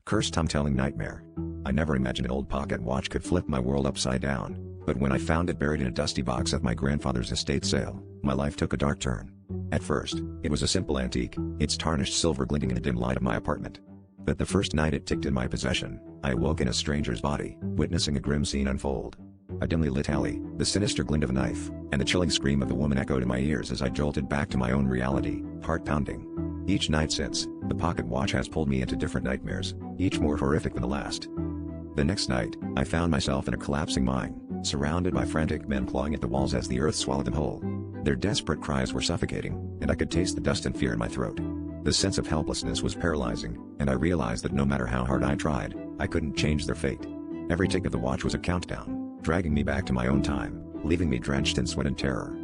Cursed time-telling nightmare. I never imagined an old pocket watch could flip my world upside down, but when I found it buried in a dusty box at my grandfather's estate sale, my life took a dark turn. At first, it was a simple antique, its tarnished silver glinting in the dim light of my apartment. But the first night it ticked in my possession, I awoke in a stranger's body, witnessing a grim scene unfold. A dimly lit alley, the sinister glint of a knife, and the chilling scream of a woman echoed in my ears as I jolted back to my own reality, heart pounding. Each night since, the pocket watch has pulled me into different nightmares, each more horrific than the last. The next night, I found myself in a collapsing mine, surrounded by frantic men clawing at the walls as the earth swallowed them whole. Their desperate cries were suffocating, and I could taste the dust and fear in my throat. The sense of helplessness was paralyzing, and I realized that no matter how hard I tried, I couldn't change their fate. Every tick of the watch was a countdown, dragging me back to my own time, leaving me drenched in sweat and terror.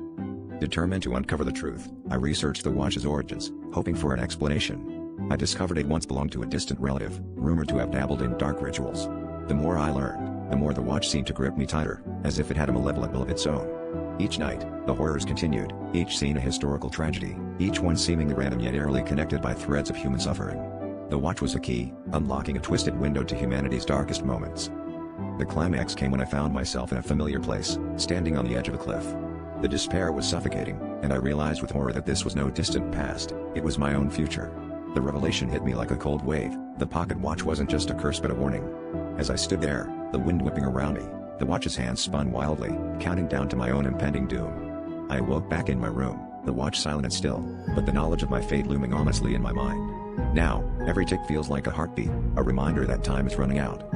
Determined to uncover the truth, I researched the watch's origins, hoping for an explanation. I discovered it once belonged to a distant relative, rumored to have dabbled in dark rituals. The more I learned, the more the watch seemed to grip me tighter, as if it had a malevolent will of its own. Each night, the horrors continued, each scene a historical tragedy, each one seemingly random yet eerily connected by threads of human suffering. The watch was a key, unlocking a twisted window to humanity's darkest moments. The climax came when I found myself in a familiar place, standing on the edge of a cliff. The despair was suffocating, and I realized with horror that this was no distant past, it was my own future. The revelation hit me like a cold wave. The pocket watch wasn't just a curse but a warning. As I stood there, the wind whipping around me, the watch's hands spun wildly, counting down to my own impending doom. I awoke back in my room, the watch silent and still, but the knowledge of my fate looming ominously in my mind. Now, every tick feels like a heartbeat, a reminder that time is running out.